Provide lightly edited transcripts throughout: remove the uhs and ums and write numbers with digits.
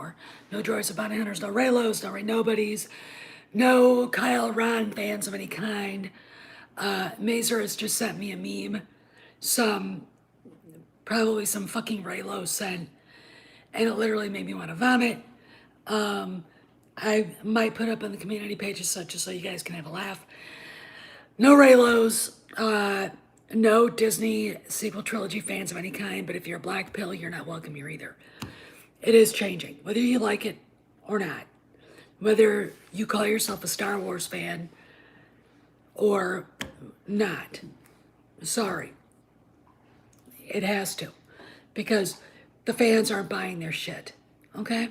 anymore. No Joyce Bounty Hunters, no Raylos, no Ray Nobodies, no Kyle Ron fans of any kind. Mazer has just sent me a meme, probably some fucking Raylo sent, and it literally made me want to vomit. I might put up on the community pages just so you guys can have a laugh. No Raylos, no Disney sequel trilogy fans of any kind, but if you're a black pill, you're not welcome here either. It is changing, whether you like it or not. Whether you call yourself a Star Wars fan or not. Sorry. It has to. Because the fans aren't buying their shit. Okay?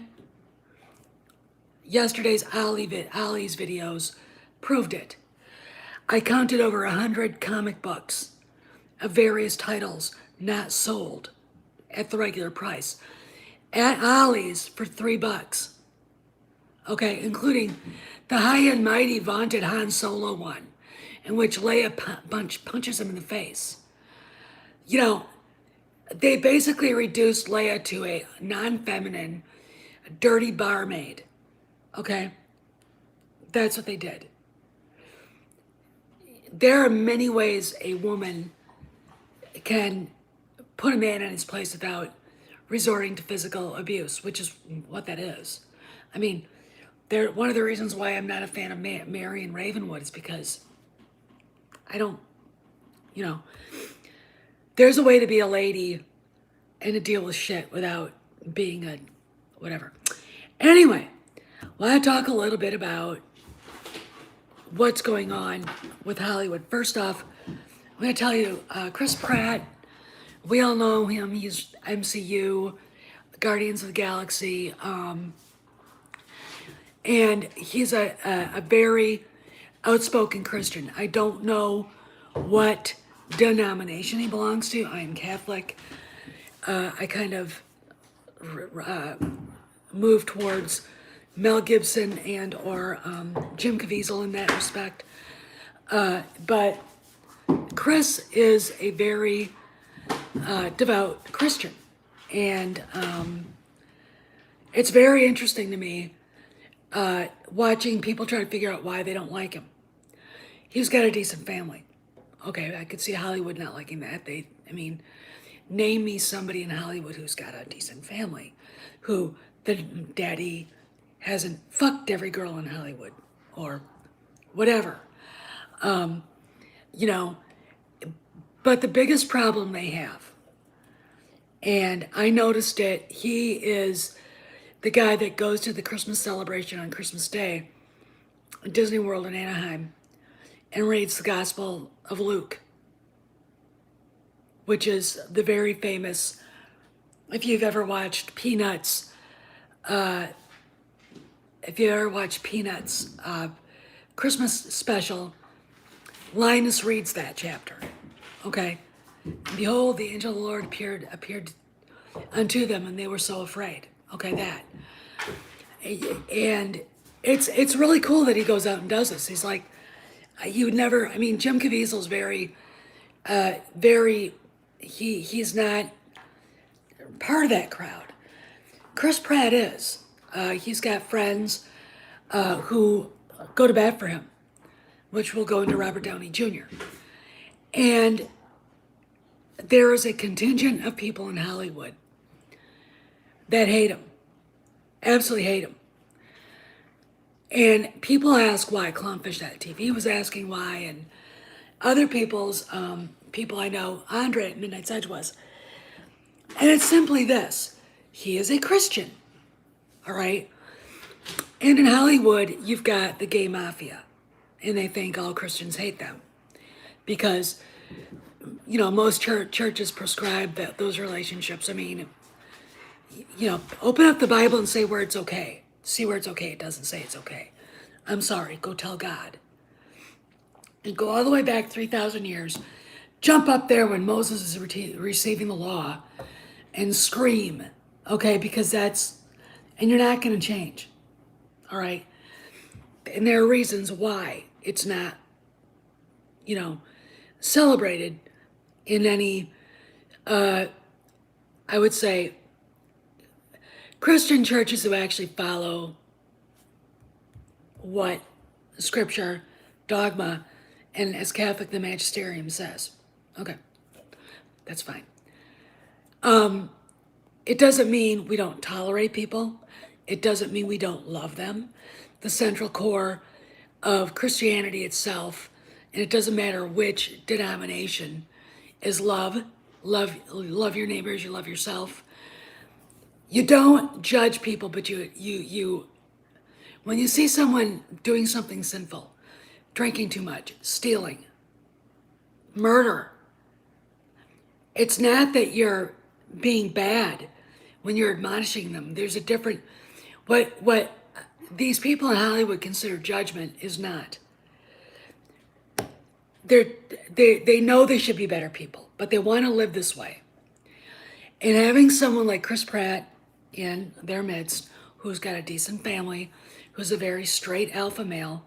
Yesterday's Ollie's videos proved it. I counted over 100 comic books of various titles not sold at the regular price at Ollie's for $3. Okay, including the high and mighty vaunted Han Solo one, in which Leia punches him in the face. You know, they basically reduced Leia to a non-feminine, dirty barmaid. Okay? That's what they did. There are many ways a woman can put a man in his place without resorting to physical abuse, which is what that is. I mean, one of the reasons why I'm not a fan of Marion Ravenwood is because I don't, there's a way to be a lady and to deal with shit without being a whatever. Anyway, I want to talk a little bit about what's going on with Hollywood. First off, I'm going to tell you, Chris Pratt, we all know him. He's MCU, Guardians of the Galaxy, and he's a very outspoken Christian. I don't know what denomination he belongs to. I am Catholic. I kind of move towards Mel Gibson and or Jim Caviezel in that respect. But Chris is a very devout Christian. And it's very interesting to me watching people try to figure out why they don't like him. He's got a decent family. Okay, I could see Hollywood not liking that. Name me somebody in Hollywood who's got a decent family, who the daddy hasn't fucked every girl in Hollywood or whatever. But the biggest problem they have, and I noticed it, he is the guy that goes to the Christmas celebration on Christmas Day at Disney World in Anaheim and reads the Gospel of Luke, which is the very famous, if you've ever watched Peanuts, Christmas special, Linus reads that chapter, okay? Behold, the angel of the Lord appeared unto them, and they were so afraid. Okay, that. And it's really cool that he goes out and does this. He's like, you would never, Jim Caviezel's he's not part of that crowd. Chris Pratt is. He's got friends who go to bat for him, which will go into Robert Downey Jr. And there is a contingent of people in Hollywood that hate him, absolutely hate him. And people ask why, Clownfish.tv was asking why, and other people I know, Andre at Midnight Edge was. And it's simply this: he is a Christian, all right? And in Hollywood, you've got the gay mafia, and they think all Christians hate them because, most churches prescribe those relationships. Open up the Bible and say where it's okay. See where it's okay. It doesn't say it's okay. I'm sorry. Go tell God. And go all the way back 3,000 years. Jump up there when Moses is receiving the law and scream, okay? Because and you're not going to change, all right? And there are reasons why it's not, celebrated in any, I would say, Christian churches who actually follow what scripture, dogma, and as Catholic, the magisterium says. Okay, that's fine. It doesn't mean we don't tolerate people. It doesn't mean we don't love them. The central core of Christianity itself, and it doesn't matter which denomination, is love. Love your neighbor as you love yourself. You don't judge people, but you when you see someone doing something sinful, drinking too much, stealing, murder, it's not that you're being bad when you're admonishing them. There's a different what these people in Hollywood consider judgment is not. They know they should be better people, but they want to live this way. And having someone like Chris Pratt in their midst, who's got a decent family, who's a very straight alpha male,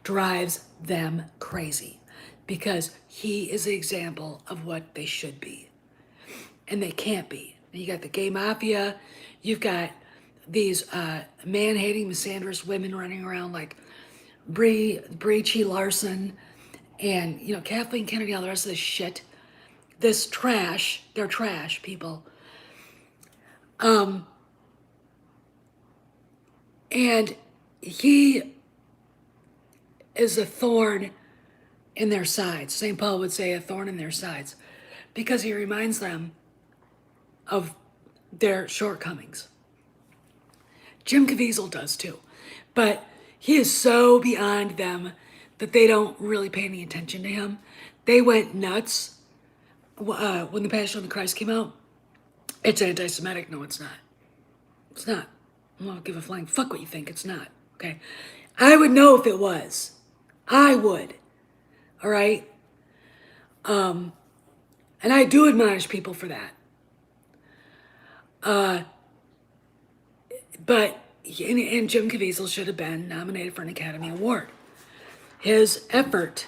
drives them crazy because he is an example of what they should be. And they can't be. You got the gay mafia, you've got these man-hating, misandrous women running around like Brie Larson and, Kathleen Kennedy, all the rest of this shit. This trash, they're trash people. And he is a thorn in their sides. St. Paul would say a thorn in their sides because he reminds them of their shortcomings. Jim Caviezel does too, but he is so beyond them that they don't really pay any attention to him. They went nuts when The Passion of the Christ came out. It's anti-Semitic. No, it's not. It's not. I don't give a flying fuck what you think. It's not. Okay? I would know if it was. I would. All right? And I do admonish people for that. But and Jim Caviezel should have been nominated for an Academy Award. His effort,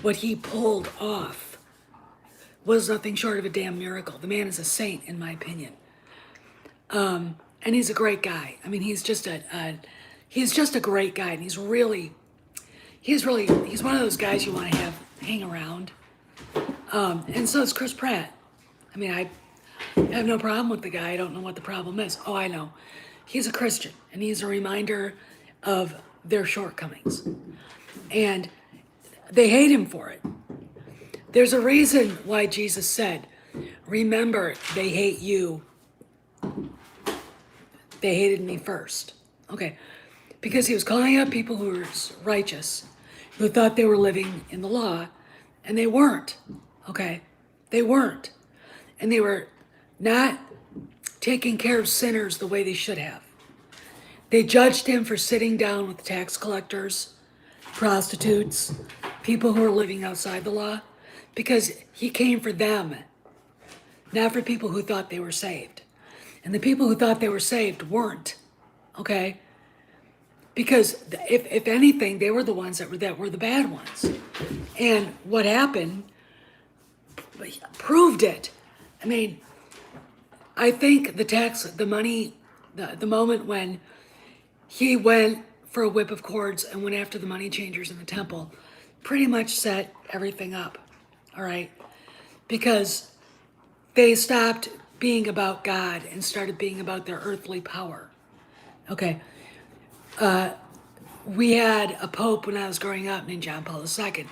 what he pulled off, was nothing short of a damn miracle. The man is a saint, in my opinion. And he's a great guy. I mean, he's just a great guy, and he's one of those guys you want to hang around. And so is Chris Pratt. I mean, I have no problem with the guy. I don't know what the problem is. Oh, I know. He's a Christian, and he's a reminder of their shortcomings. And they hate him for it. There's a reason why Jesus said, remember, they hate you. They hated me first. Okay. Because he was calling out people who were righteous, who thought they were living in the law, and they weren't. Okay. They weren't. And they were not taking care of sinners the way they should have. They judged him for sitting down with tax collectors, prostitutes, people who are living outside the law, because he came for them, not for people who thought they were saved. And the people who thought they were saved weren't, okay? Because if anything, they were the ones that were the bad ones. And what happened proved it. I mean, I think the moment when he went for a whip of cords and went after the money changers in the temple, pretty much set everything up, all right? Because they stopped being about God and started being about their earthly power, okay? We had a pope when I was growing up named John Paul II,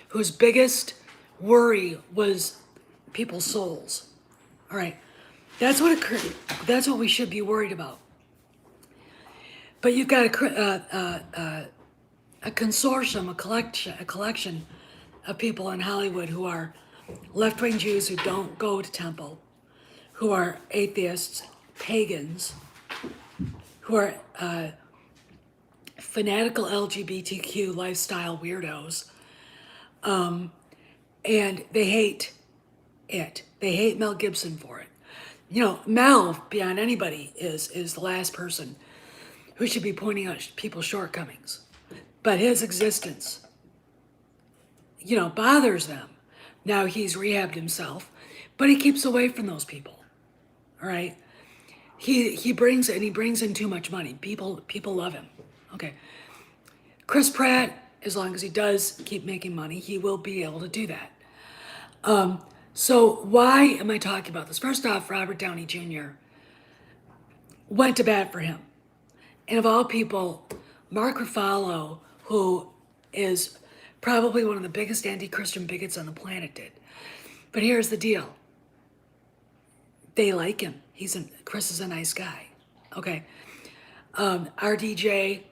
whose biggest worry was people's souls, all right? That's what we should be worried about. But you've got a consortium, a collection of people in Hollywood who are left-wing Jews who don't go to temple, who are atheists, pagans, who are fanatical LGBTQ lifestyle weirdos, and they hate it. They hate Mel Gibson for it. Mel, beyond anybody, is the last person who should be pointing out people's shortcomings. But his existence, bothers them. Now he's rehabbed himself, but he keeps away from those people, all right? he brings in too much money. People love him. Okay. Chris Pratt, as long as he does keep making money, he will be able to do that. So why am I talking about this? First off, Robert Downey Jr. went to bat for him. And of all people, Mark Ruffalo, who is probably one of the biggest anti-Christian bigots on the planet, did. But here's the deal. They like him. Chris is a nice guy. Okay. RDJ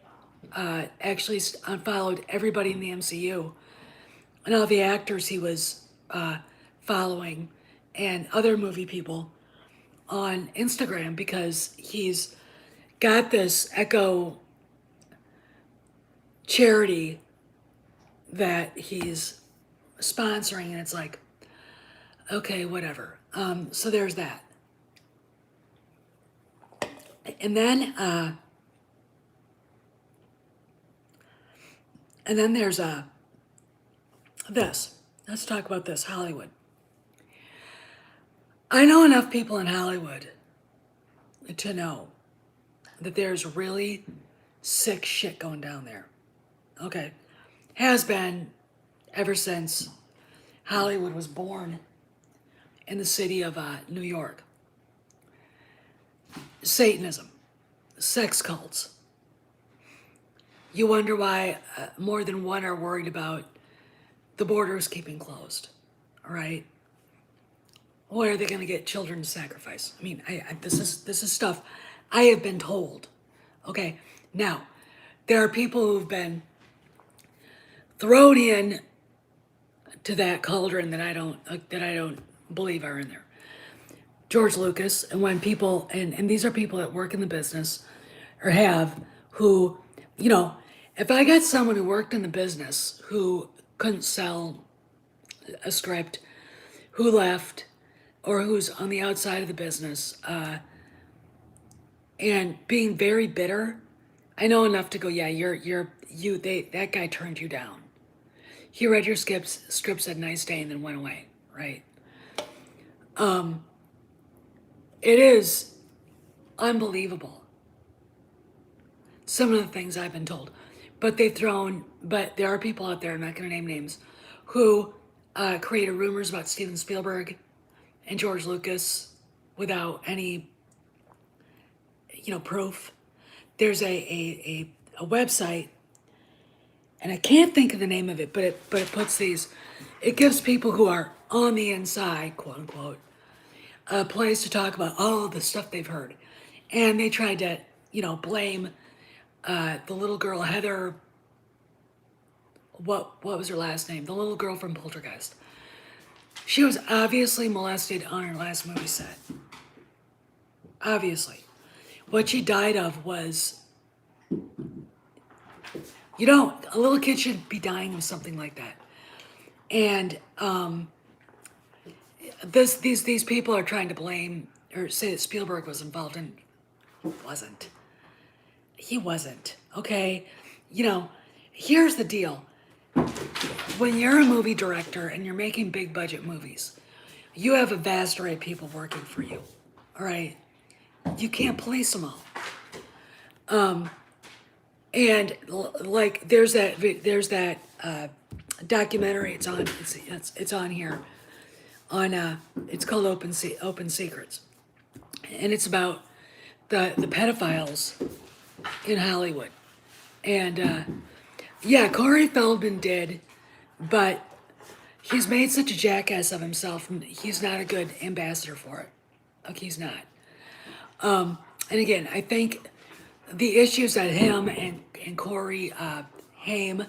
actually unfollowed everybody in the MCU and all the actors he was following and other movie people on Instagram because he's got this Echo charity that he's sponsoring, and it's like, okay, whatever. So there's that. And then there's this. Let's talk about this, Hollywood. I know enough people in Hollywood to know that there's really sick shit going down there. Okay. Has been ever since Hollywood was born in the city of New York. Satanism, sex cults. You wonder why more than one are worried about the borders keeping closed, all right? Why are they going to get children to sacrifice? I mean, this is stuff I have been told. Okay, now there are people who've been thrown in to that cauldron that I don't believe are in there. George Lucas, and when people and these are people that work in the business or have who, you know, if I got someone who worked in the business who couldn't sell a script, who left, or who's on the outside of the business, and being very bitter, I know enough to go, yeah, that guy turned you down. He read your script, said nice day, and then went away, right? It is unbelievable. Some of the things I've been told, but there are people out there, I'm not going to name names, who created rumors about Steven Spielberg and George Lucas without any, proof. There's a website, and I can't think of the name of it, but it puts it gives people who are on the inside, quote unquote, a place to talk about all the stuff they've heard. And they tried to, blame the little girl, Heather, what was her last name? The little girl from Poltergeist. She was obviously molested on her last movie set. Obviously. What she died of was, a little kid shouldn't be dying of something like that. And these people are trying to blame or say that Spielberg was involved, and he wasn't. Okay, here's the deal. When you're a movie director and you're making big budget movies, you have a vast array of people working for you. All right, you can't police them all. And like there's that documentary. It's on here. It's called Open Secrets, and it's about the pedophiles in Hollywood. And Corey Feldman did, but he's made such a jackass of himself, and he's not a good ambassador for it. Okay, he's not. And again, I think the issues that him and Corey Haim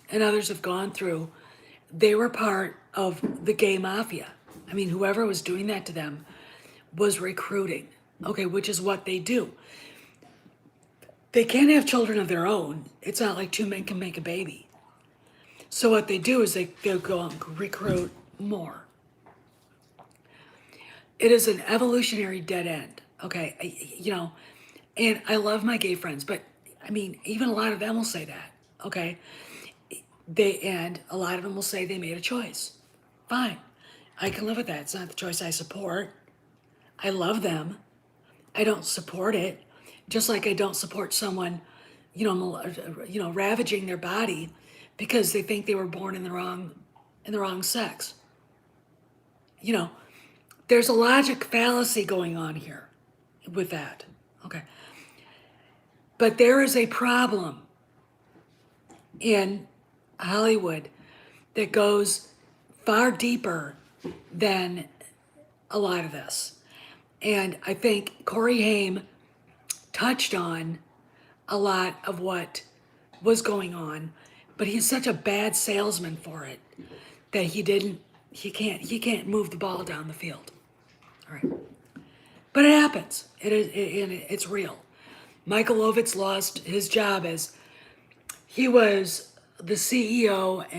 and others have gone through, they were part of the gay mafia. I mean, whoever was doing that to them was recruiting, okay, which is what they do. They can't have children of their own. It's not like two men can make a baby. So what they do is they'll go and recruit more. It is an evolutionary dead end, okay? And I love my gay friends, but I mean, even a lot of them will say that, okay? And a lot of them will say they made a choice. Fine, I can live with that. It's not the choice I support. I love them, I don't support it. Just like I don't support someone, ravaging their body because they think they were born in the wrong sex. You know, there's a logic fallacy going on here with that. Okay. But there is a problem in Hollywood that goes far deeper than a lot of this. And I think Corey Haim touched on a lot of what was going on, but he's such a bad salesman for it that he can't move the ball down the field. All right. But it happens. It's real. Michael Ovitz lost his job as he was the CEO